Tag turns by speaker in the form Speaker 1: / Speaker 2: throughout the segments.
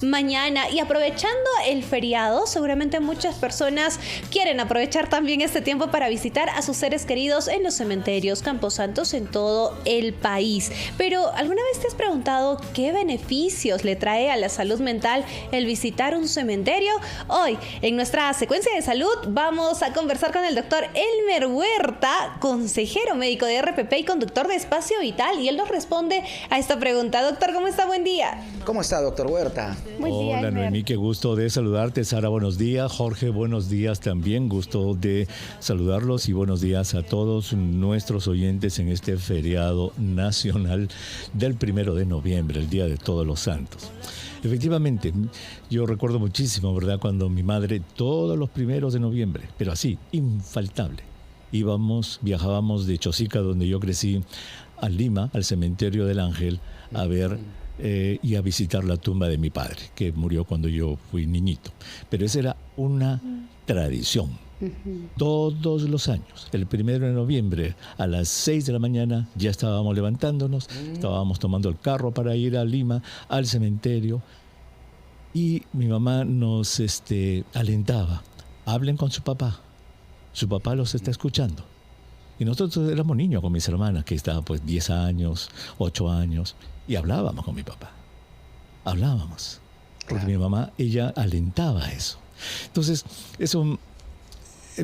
Speaker 1: Mañana, y aprovechando el feriado, seguramente muchas personas quieren aprovechar también este tiempo para visitar a sus seres queridos en los cementerios, camposantos en todo el país. Pero ¿alguna vez te has preguntado qué beneficios le trae a la salud mental el visitar un cementerio? Hoy, en nuestra secuencia de salud, vamos a conversar con el doctor Elmer Huerta, consejero médico de RPP y conductor de Espacio Vital, y él nos responde a esta pregunta. Doctor, ¿cómo está? Buen día.
Speaker 2: ¿Cómo está, doctor Huerta?
Speaker 1: Buen día,
Speaker 3: Hola,
Speaker 1: Elmer.
Speaker 3: Noemí, qué gusto de saludarte. Sara, buenos días. Jorge, buenos días también. Gusto de saludarlos y buenos días a todos nuestros oyentes en este feriado nacional del 1 de noviembre, el Día de Todos los Santos. Efectivamente, yo recuerdo muchísimo, ¿verdad?, cuando mi madre, todos los 1 de noviembre, pero así, infaltable, viajábamos de Chosica, donde yo crecí, a Lima, al cementerio del Ángel, a ver y a visitar la tumba de mi padre, que murió cuando yo fui niñito. Pero esa era una tradición. Todos los años, el 1 de noviembre, a las 6 de la mañana, ya estábamos levantándonos, estábamos tomando el carro para ir a Lima, al cementerio, y mi mamá nos alentaba: hablen con su papá los está escuchando. Y nosotros éramos niños con mis hermanas, que estaban pues 10 años, 8 años, y hablábamos con mi papá. Hablábamos. Porque mi mamá, ella alentaba eso. Entonces, eso,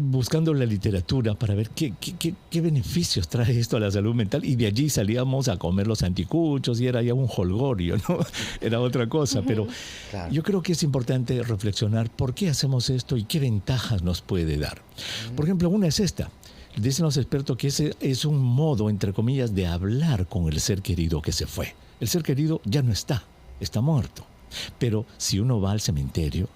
Speaker 3: buscando la literatura para ver qué beneficios trae esto a la salud mental, y de allí salíamos a comer los anticuchos, y era ya un jolgorio, ¿no? Era otra cosa, pero claro, yo creo que es importante reflexionar por qué hacemos esto y qué ventajas nos puede dar. Por ejemplo, una es esta. Dicen los expertos que ese es un modo, entre comillas, de hablar con el ser querido que se fue. El ser querido ya no está muerto. Pero si uno va al cementerio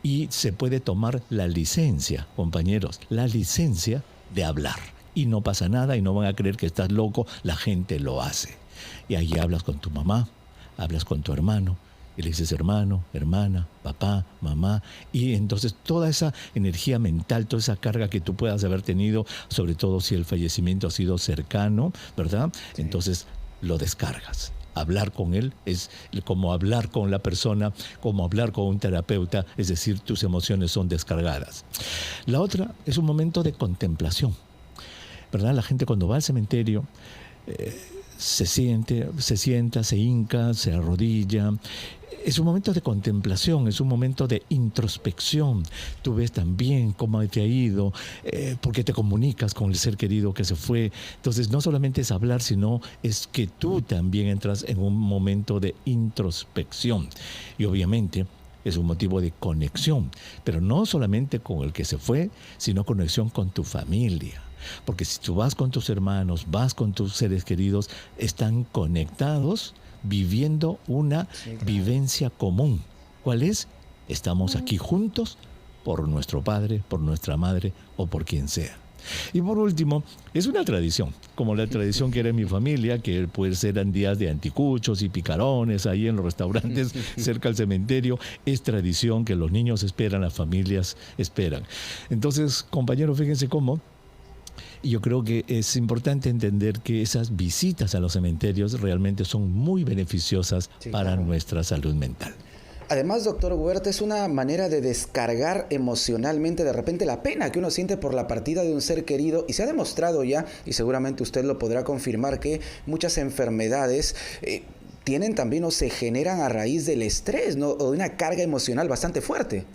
Speaker 3: y se puede tomar la licencia, compañeros, la licencia de hablar. Y no pasa nada y no van a creer que estás loco, la gente lo hace. Y ahí hablas con tu mamá, hablas con tu hermano, y le dices hermano, hermana, papá, mamá, y entonces toda esa energía mental, toda esa carga que tú puedas haber tenido, sobre todo si el fallecimiento ha sido cercano, ¿verdad? Sí. Entonces lo descargas. Hablar con él es como hablar con la persona, como hablar con un terapeuta, es decir, tus emociones son descargadas. La otra es un momento de contemplación, ¿verdad? La gente cuando va al cementerio se sienta, se hinca, se arrodilla. Es un momento de contemplación, es un momento de introspección. Tú ves también cómo te ha ido, porque te comunicas con el ser querido que se fue. Entonces, no solamente es hablar, sino es que tú también entras en un momento de introspección. Y obviamente es un motivo de conexión, pero no solamente con el que se fue, sino conexión con tu familia. Porque si tú vas con tus hermanos, vas con tus seres queridos, están conectados, viviendo una vivencia común. ¿Cuál es? Estamos aquí juntos por nuestro padre, por nuestra madre o por quien sea. Y por último, es una tradición, como la tradición que era en mi familia, que puede ser en días de anticuchos y picarones, ahí en los restaurantes cerca al cementerio. Es tradición que los niños esperan, las familias esperan. Entonces, compañeros, fíjense cómo yo creo que es importante entender que esas visitas a los cementerios realmente son muy beneficiosas para nuestra salud mental.
Speaker 2: Además, doctor Huerta, es una manera de descargar emocionalmente de repente la pena que uno siente por la partida de un ser querido, y se ha demostrado ya, y seguramente usted lo podrá confirmar, que muchas enfermedades tienen también o se generan a raíz del estrés, ¿no? O de una carga emocional bastante fuerte.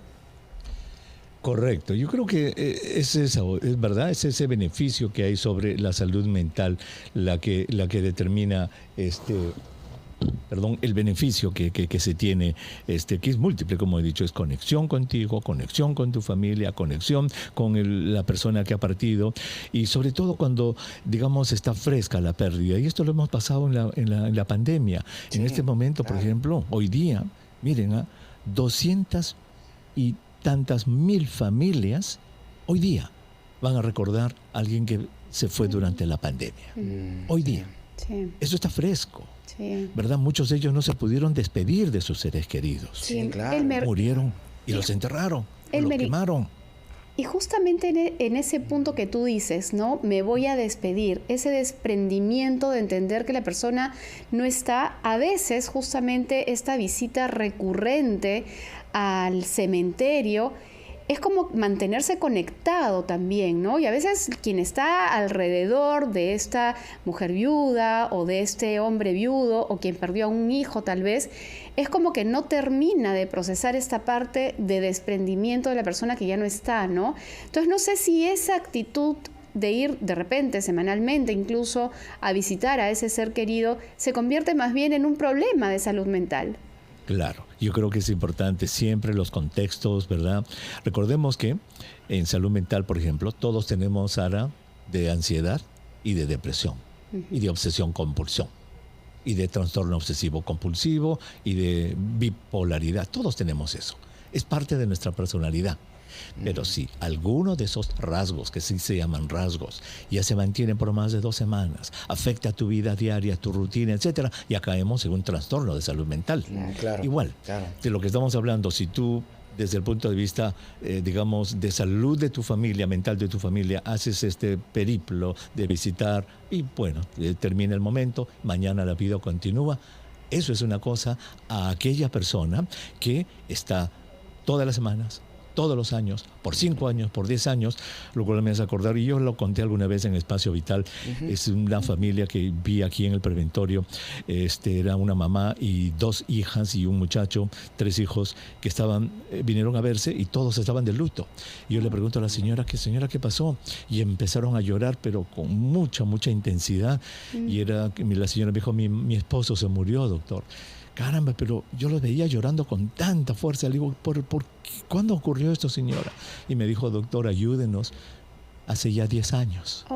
Speaker 3: Correcto, yo creo que es verdad, es ese beneficio que hay sobre la salud mental la que determina el beneficio que se tiene, que es múltiple, como he dicho, es conexión contigo, conexión con tu familia, conexión con la persona que ha partido, y sobre todo cuando, digamos, está fresca la pérdida. Y esto lo hemos pasado en la pandemia. Sí, en este momento, por ejemplo, hoy día, miren, 200 y tantas mil familias hoy día van a recordar a alguien que se fue durante la pandemia. Hoy día. Sí. Eso está fresco. Sí. ¿Verdad? Muchos de ellos no se pudieron despedir de sus seres queridos.
Speaker 2: Sí, claro.
Speaker 3: Murieron y los enterraron, los quemaron.
Speaker 4: Y justamente en ese punto que tú dices, ¿no? Me voy a despedir, ese desprendimiento de entender que la persona no está, a veces justamente esta visita recurrente al cementerio es como mantenerse conectado también, ¿no? Y a veces quien está alrededor de esta mujer viuda o de este hombre viudo o quien perdió a un hijo tal vez, es como que no termina de procesar esta parte de desprendimiento de la persona que ya no está, ¿no? Entonces no sé si esa actitud de ir de repente, semanalmente incluso, a visitar a ese ser querido, se convierte más bien en un problema de salud mental.
Speaker 3: Claro, yo creo que es importante siempre los contextos, ¿verdad? Recordemos que en salud mental, por ejemplo, todos tenemos área de ansiedad y de depresión, y de obsesión-compulsión, y de trastorno obsesivo-compulsivo, y de bipolaridad. Todos tenemos eso. Es parte de nuestra personalidad. Pero si alguno de esos rasgos, que sí se llaman rasgos, ya se mantienen por más de 2 semanas, afecta a tu vida diaria, tu rutina, etcétera, ya caemos en un trastorno de salud mental.
Speaker 2: Claro,
Speaker 3: igual,
Speaker 2: claro.
Speaker 3: De lo que estamos hablando, si tú, desde el punto de vista, digamos, de salud de tu familia, mental de tu familia, haces este periplo de visitar y, bueno, termina el momento, mañana la vida continúa. Eso es una cosa a aquella persona que está todas las semanas, todos los años, por 5 años, por 10 años, lo cual me hace acordar, y yo lo conté alguna vez en Espacio Vital, es una familia que vi aquí en el Preventorio, era una mamá y 2 hijas y un muchacho, 3 hijos, que vinieron a verse y todos estaban de luto. Y yo le pregunto a la señora, ¿qué pasó? Y empezaron a llorar, pero con mucha intensidad, y la señora me dijo, mi esposo se murió, doctor. Caramba, pero yo lo veía llorando con tanta fuerza. Le digo, ¿cuándo ocurrió esto, señora? Y me dijo, doctor, ayúdenos. Hace ya 10 años.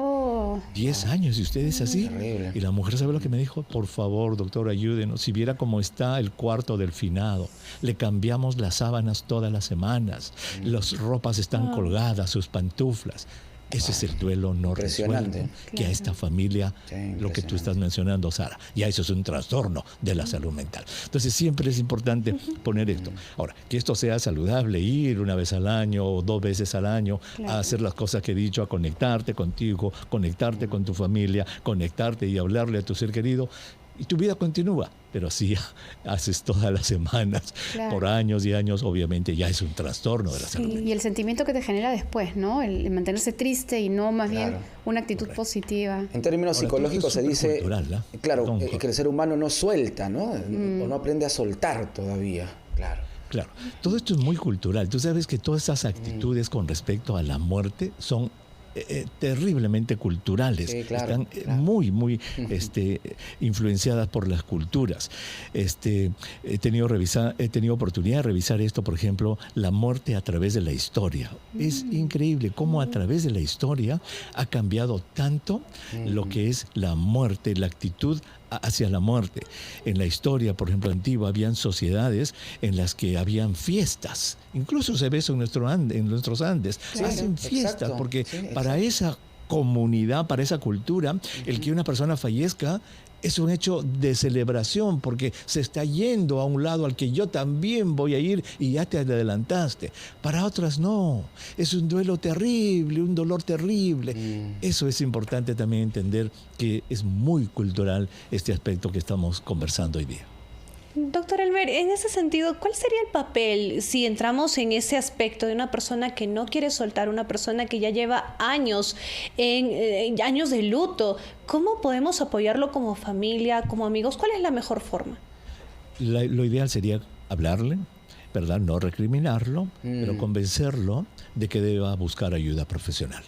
Speaker 3: 10 años, y usted es así.
Speaker 2: Terrible.
Speaker 3: Y la mujer, ¿sabe lo que me dijo? Por favor, doctor, ayúdenos. Si viera cómo está el cuarto del finado. Le cambiamos las sábanas todas las semanas. Las ropas están colgadas, sus pantuflas. Ese es el duelo no resuelto que a esta familia, lo que tú estás mencionando, Sara, ya eso es un trastorno de la salud mental. Entonces siempre es importante poner esto. Ahora, que esto sea saludable, ir 1 vez al año o 2 veces al año a hacer las cosas que he dicho, a conectarte contigo, conectarte con tu familia, conectarte y hablarle a tu ser querido. Y tu vida continúa, pero si haces todas las semanas, por años y años, obviamente ya es un trastorno de la salud mental.
Speaker 4: Y el sentimiento que te genera después, ¿no? El mantenerse triste y no más bien una actitud positiva.
Speaker 2: En términos psicológicos se dice, claro, que el ser humano no suelta, ¿no? O no aprende a soltar todavía,
Speaker 3: Claro, todo esto es muy cultural. Tú sabes que todas esas actitudes con respecto a la muerte son terriblemente culturales, están muy influenciadas por las culturas. He tenido oportunidad de revisar esto, por ejemplo, la muerte a través de la historia. Es increíble cómo a través de la historia ha cambiado tanto lo que es la muerte, la actitud hacia la muerte. En la historia, por ejemplo, antigua, habían sociedades en las que habían fiestas. Incluso se ve eso en nuestros Andes. Se hacen fiestas porque para esa comunidad, para esa cultura, el que una persona fallezca es un hecho de celebración porque se está yendo a un lado al que yo también voy a ir y ya te adelantaste. Para otras no, es un duelo terrible, un dolor terrible. Eso es importante también entender que es muy cultural este aspecto que estamos conversando hoy día.
Speaker 1: Doctor Elber, en ese sentido, ¿cuál sería el papel si entramos en ese aspecto de una persona que no quiere soltar, una persona que ya lleva años años de luto? ¿Cómo podemos apoyarlo como familia, como amigos? ¿Cuál es la mejor forma?
Speaker 3: Lo ideal sería hablarle, ¿verdad? No recriminarlo, pero convencerlo de que deba buscar ayuda profesional.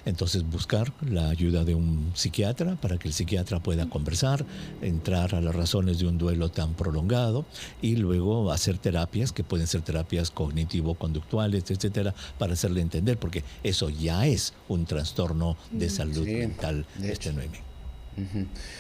Speaker 3: Entonces buscar la ayuda de un psiquiatra para que el psiquiatra pueda conversar, entrar a las razones de un duelo tan prolongado y luego hacer terapias que pueden ser terapias cognitivo-conductuales, etcétera, para hacerle entender, porque eso ya es un trastorno de salud mental. Noemí.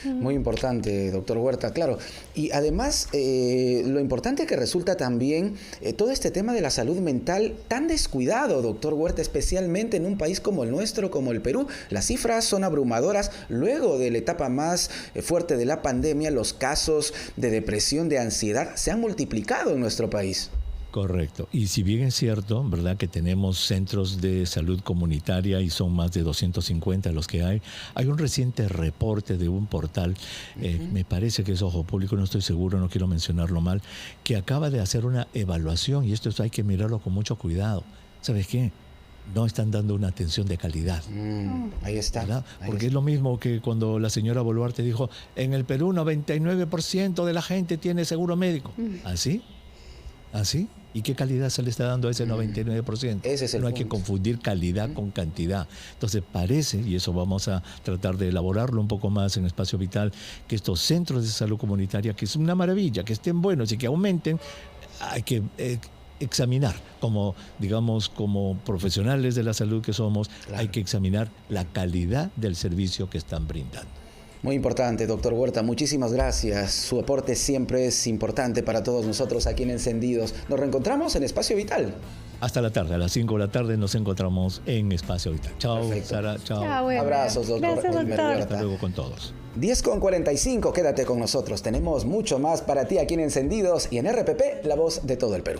Speaker 2: Muy importante, doctor Huerta, claro. Y además, lo importante que resulta también todo este tema de la salud mental tan descuidado, doctor Huerta, especialmente en un país como el nuestro, como el Perú. Las cifras son abrumadoras. Luego de la etapa más fuerte de la pandemia, los casos de depresión, de ansiedad, se han multiplicado en nuestro país.
Speaker 3: Correcto. Y si bien es cierto, ¿verdad?, que tenemos centros de salud comunitaria y son más de 250 los que hay un reciente reporte de un portal, me parece que es Ojo Público, no estoy seguro, no quiero mencionarlo mal, que acaba de hacer una evaluación y esto hay que mirarlo con mucho cuidado. ¿Sabes qué? No están dando una atención de calidad.
Speaker 2: Ahí está.
Speaker 3: ¿Verdad?
Speaker 2: Ahí
Speaker 3: Porque
Speaker 2: está.
Speaker 3: es lo mismo que cuando la señora Boluarte dijo, en el Perú 99% de la gente tiene seguro médico. ¿Así? ¿Así? ¿Y qué calidad se le está dando a ese 99%?
Speaker 2: Ese es el
Speaker 3: No hay que
Speaker 2: punto.
Speaker 3: confundir calidad con cantidad. Entonces parece, y eso vamos a tratar de elaborarlo un poco más en Espacio Vital, que estos centros de salud comunitaria, que es una maravilla, que estén buenos y que aumenten, hay que examinar, como digamos, como profesionales de la salud que somos,
Speaker 2: Claro.
Speaker 3: hay que examinar la calidad del servicio que están brindando.
Speaker 2: Muy importante, doctor Huerta. Muchísimas gracias. Su aporte siempre es importante para todos nosotros aquí en Encendidos. Nos reencontramos en Espacio Vital.
Speaker 3: Hasta la tarde, a las 5 de la tarde nos encontramos en Espacio Vital. Chao,
Speaker 2: Perfecto.
Speaker 3: Sara, chao.
Speaker 4: Chao, Weber.
Speaker 2: Abrazos, doctor
Speaker 1: Gracias,
Speaker 2: Elmer
Speaker 1: doctor.
Speaker 2: Huerta.
Speaker 3: Hasta luego con todos.
Speaker 2: 10:45, quédate con nosotros. Tenemos mucho más para ti aquí en Encendidos y en RPP, la voz de todo el Perú.